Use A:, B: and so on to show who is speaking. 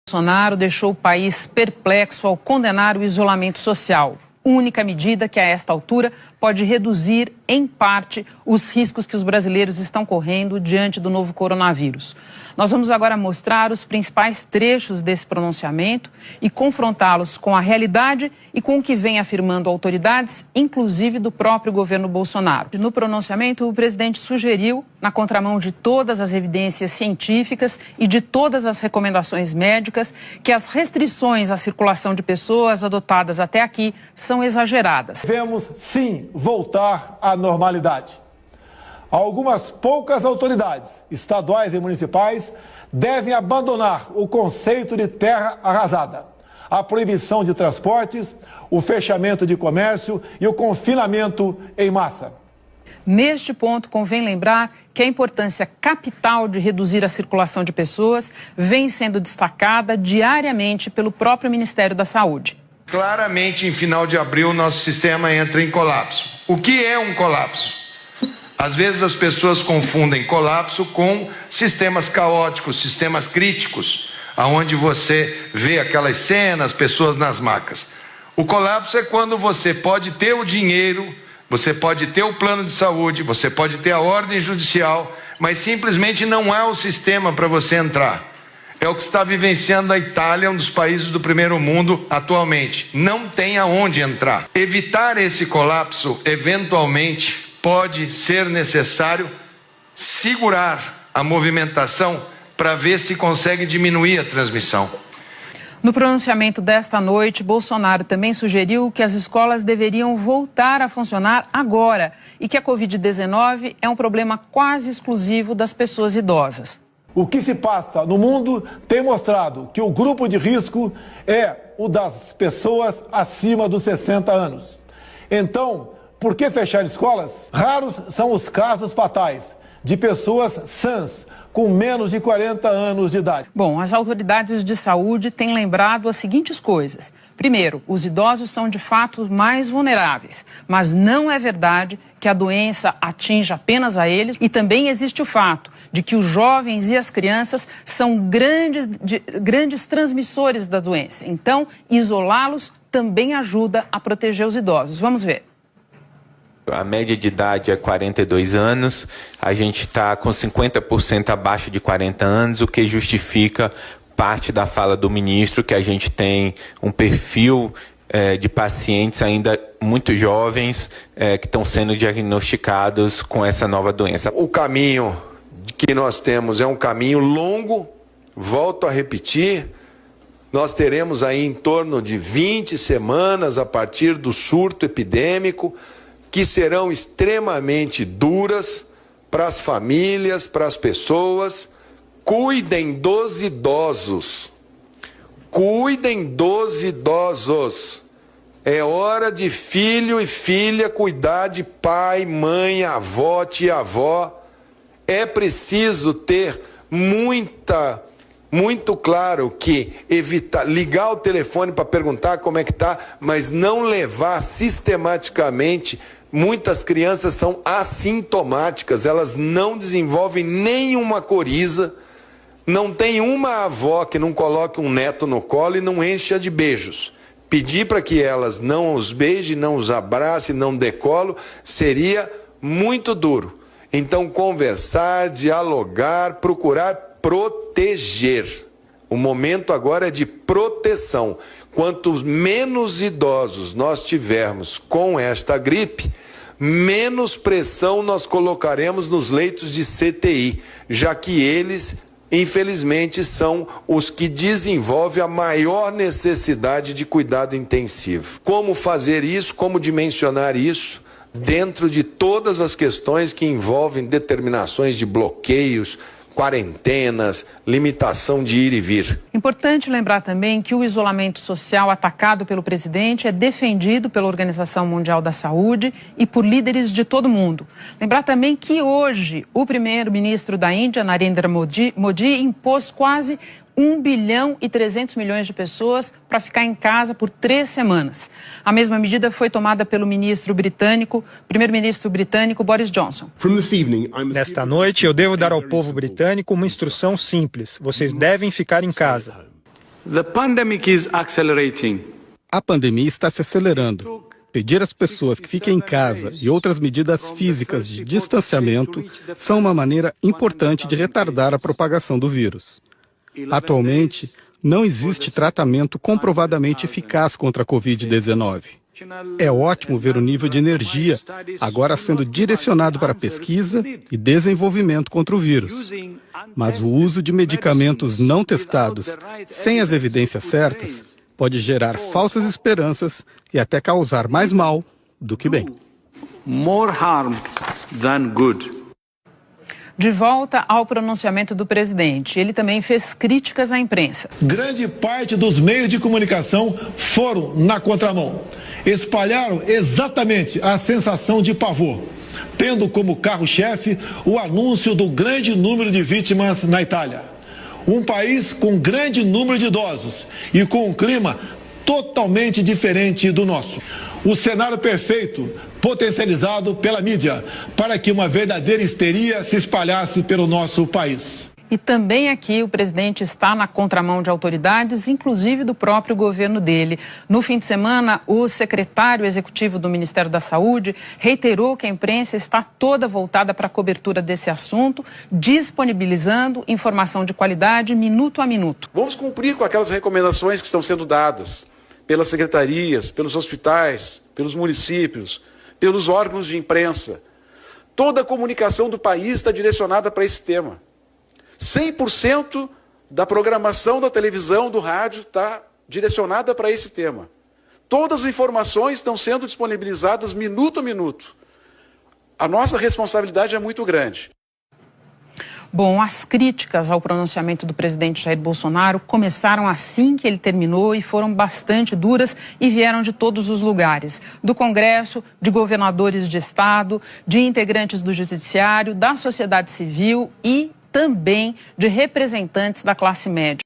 A: Bolsonaro deixou o país perplexo ao condenar o isolamento social. Única medida que, a esta altura, pode reduzir, em parte, os riscos que os brasileiros estão correndo diante do novo coronavírus. Nós vamos agora mostrar os principais trechos desse pronunciamento e confrontá-los com a realidade e com o que vem afirmando autoridades, inclusive do próprio governo Bolsonaro. No pronunciamento, o presidente sugeriu, na contramão de todas as evidências científicas e de todas as recomendações médicas, que as restrições à circulação de pessoas adotadas até aqui são exageradas.
B: Devemos, sim, voltar à normalidade. Algumas poucas autoridades, estaduais e municipais, devem abandonar o conceito de terra arrasada, a proibição de transportes, o fechamento de comércio e o confinamento em massa.
A: Neste ponto, convém lembrar que a importância capital de reduzir a circulação de pessoas vem sendo destacada diariamente pelo próprio Ministério da Saúde.
C: Claramente, em final de abril, nosso sistema entra em colapso. O que é um colapso? Às vezes as pessoas confundem colapso com sistemas caóticos, sistemas críticos, aonde você vê aquelas cenas, pessoas nas macas. O colapso é quando você pode ter o dinheiro, você pode ter o plano de saúde, você pode ter a ordem judicial, mas simplesmente não há o sistema para você entrar. É o que está vivenciando a Itália, um dos países do primeiro mundo atualmente. Não tem aonde entrar. Evitar esse colapso, eventualmente, pode ser necessário segurar a movimentação para ver se consegue diminuir a transmissão.
A: No pronunciamento desta noite, Bolsonaro também sugeriu que as escolas deveriam voltar a funcionar agora e que a Covid-19 é um problema quase exclusivo das pessoas idosas.
B: O que se passa no mundo tem mostrado que o grupo de risco é o das pessoas acima dos 60 anos. Então, por que fechar escolas? Raros são os casos fatais de pessoas sãs, com menos de 40 anos de idade.
A: Bom, as autoridades de saúde têm lembrado as seguintes coisas. Primeiro, os idosos são de fato mais vulneráveis, mas não é verdade que a doença atinja apenas a eles. E também existe o fato de que os jovens e as crianças são grandes transmissores da doença. Então, isolá-los também ajuda a proteger os idosos. Vamos ver.
D: A média de idade é 42 anos, a gente está com 50% abaixo de 40 anos, o que justifica parte da fala do ministro, que a gente tem um perfil de pacientes ainda muito jovens que estão sendo diagnosticados com essa nova doença.
C: O caminho que nós temos é um caminho longo, volto a repetir, nós teremos aí em torno de 20 semanas a partir do surto epidêmico, que serão extremamente duras para as famílias, para as pessoas. Cuidem dos idosos. Cuidem dos idosos. É hora de filho e filha cuidar de pai, mãe, avó, tia-avó. É preciso ter muito claro que ligar o telefone para perguntar como é que está, mas não levar sistematicamente. Muitas crianças são assintomáticas, elas não desenvolvem nenhuma coriza, não tem uma avó que não coloque um neto no colo e não encha de beijos. Pedir para que elas não os beijem, não os abracem, não dê colo, seria muito duro. Então, conversar, dialogar, procurar proteger. O momento agora é de proteção. Quanto menos idosos nós tivermos com esta gripe, menos pressão nós colocaremos nos leitos de CTI, já que eles, infelizmente, são os que desenvolvem a maior necessidade de cuidado intensivo. Como fazer isso, como dimensionar isso, dentro de todas as questões que envolvem determinações de bloqueios, quarentenas, limitação de ir e vir.
A: Importante lembrar também que o isolamento social atacado pelo presidente é defendido pela Organização Mundial da Saúde e por líderes de todo o mundo. Lembrar também que hoje o primeiro-ministro da Índia, Narendra Modi, impôs quase 1 bilhão e 300 milhões de pessoas para ficar em casa por 3 semanas. A mesma medida foi tomada pelo primeiro-ministro britânico Boris Johnson.
E: Nesta noite, eu devo dar ao povo britânico uma instrução simples. Vocês devem ficar em casa. The pandemic is accelerating.
F: A pandemia está se acelerando. Pedir às pessoas que fiquem em casa e outras medidas físicas de distanciamento são uma maneira importante de retardar a propagação do vírus. Atualmente, não existe tratamento comprovadamente eficaz contra a Covid-19. É ótimo ver o nível de energia agora sendo direcionado para pesquisa e desenvolvimento contra o vírus. Mas o uso de medicamentos não testados, sem as evidências certas, pode gerar falsas esperanças e até causar mais mal do que bem.
E: More harm than good.
A: De volta ao pronunciamento do presidente, ele também fez críticas à imprensa.
B: Grande parte dos meios de comunicação foram na contramão. Espalharam exatamente a sensação de pavor, tendo como carro-chefe o anúncio do grande número de vítimas na Itália. Um país com grande número de idosos e com um clima totalmente diferente do nosso. O cenário perfeito, potencializado pela mídia, para que uma verdadeira histeria se espalhasse pelo nosso país.
A: E também aqui o presidente está na contramão de autoridades, inclusive do próprio governo dele. No fim de semana, o secretário executivo do Ministério da Saúde reiterou que a imprensa está toda voltada para a cobertura desse assunto, disponibilizando informação de qualidade minuto a minuto.
G: Vamos cumprir com aquelas recomendações que estão sendo dadas pelas secretarias, pelos hospitais, pelos municípios, pelos órgãos de imprensa. Toda a comunicação do país está direcionada para esse tema. 100% da programação da televisão, do rádio, está direcionada para esse tema. Todas as informações estão sendo disponibilizadas minuto a minuto. A nossa responsabilidade é muito grande.
A: Bom, as críticas ao pronunciamento do presidente Jair Bolsonaro começaram assim que ele terminou e foram bastante duras e vieram de todos os lugares. Do Congresso, de governadores de estado, de integrantes do Judiciário, da sociedade civil e também de representantes da classe média.